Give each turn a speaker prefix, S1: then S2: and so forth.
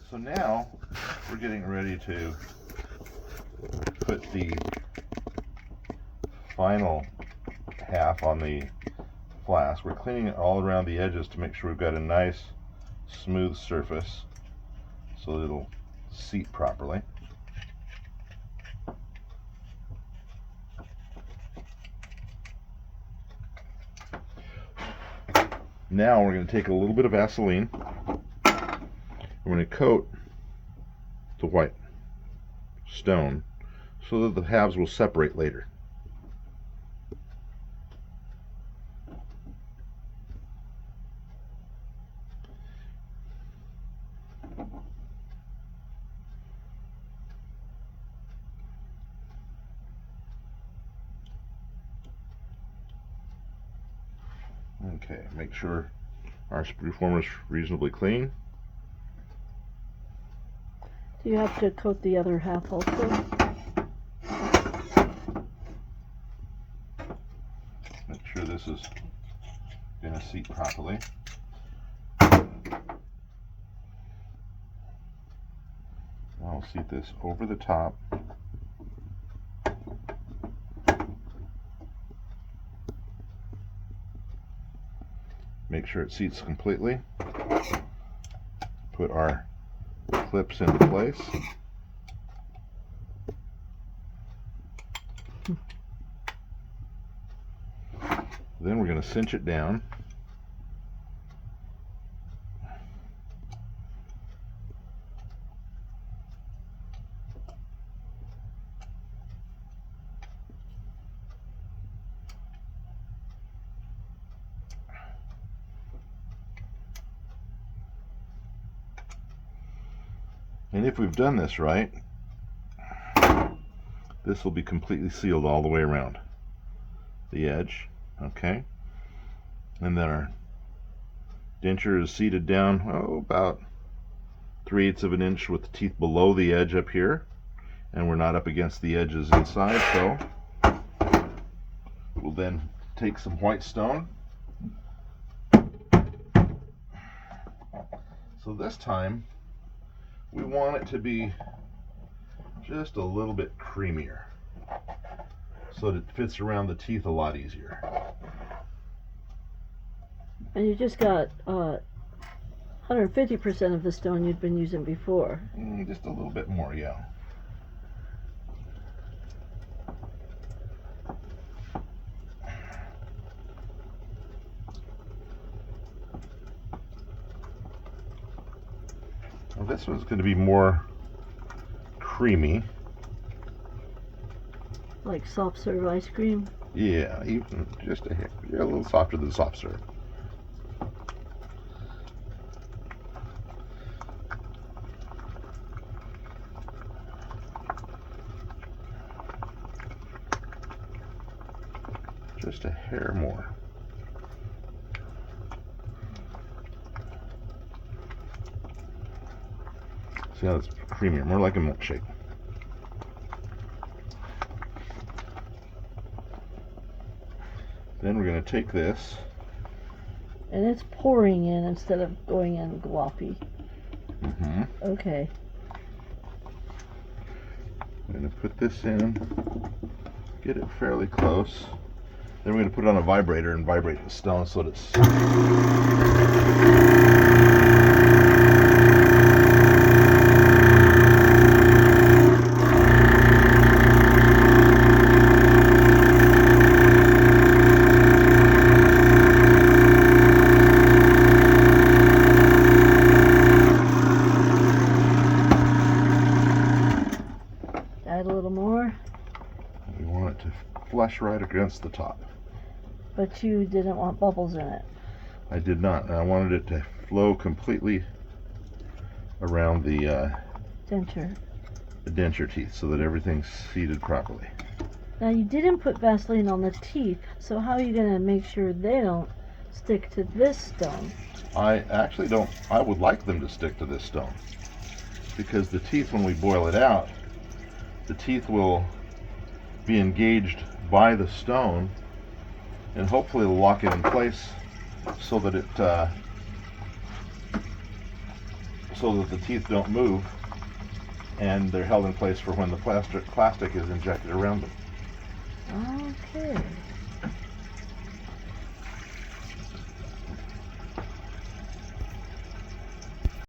S1: So now we're getting ready to put the final half on the flask. We're cleaning it all around the edges to make sure we've got a nice smooth surface so that it'll seat properly. Now we're going to take a little bit of Vaseline. We're going to coat the white stone so that the halves will separate later. Okay, make sure our sprue former is reasonably clean.
S2: Do you have to coat the other half also?
S1: Make sure this is going to seat properly. I'll seat this over the top. Make sure it seats completely. Put our clips into place. Then we're going to cinch it down. And if we've done this right, this will be completely sealed all the way around the edge. Okay, and then our denture is seated down about 3/8 of an inch with the teeth below the edge up here, and we're not up against the edges inside. So we'll then take some white stone. So this time we want it to be just a little bit creamier so that it fits around the teeth a lot easier.
S2: And you just got 150% of the stone you'd been using before.
S1: Just a little bit more, yeah. Well, this one's going to be more creamy.
S2: Like soft serve ice cream?
S1: Yeah, even just a hair, a little softer than soft serve. Just a hair more. See how it's creamier, more like a milkshake. Then we're going to take this.
S2: And it's pouring in instead of going in gloppy.
S1: Mm-hmm.
S2: Okay.
S1: I'm going to put this in, get it fairly close. Then we're going to put it on a vibrator and vibrate the stone so that it's...
S2: Add a little more.
S1: We want it to flush right against the top.
S2: But you didn't want bubbles in it.
S1: I did not. I wanted it to flow completely around the denture teeth so that everything's seated properly.
S2: Now you didn't put Vaseline on the teeth, so how are you going to make sure they don't stick to this stone?
S1: I actually don't. I would like them to stick to this stone because the teeth, when we boil it out, the teeth will be engaged by the stone and hopefully it'll lock it in place so that it so that the teeth don't move, and they're held in place for when the plastic is injected around them.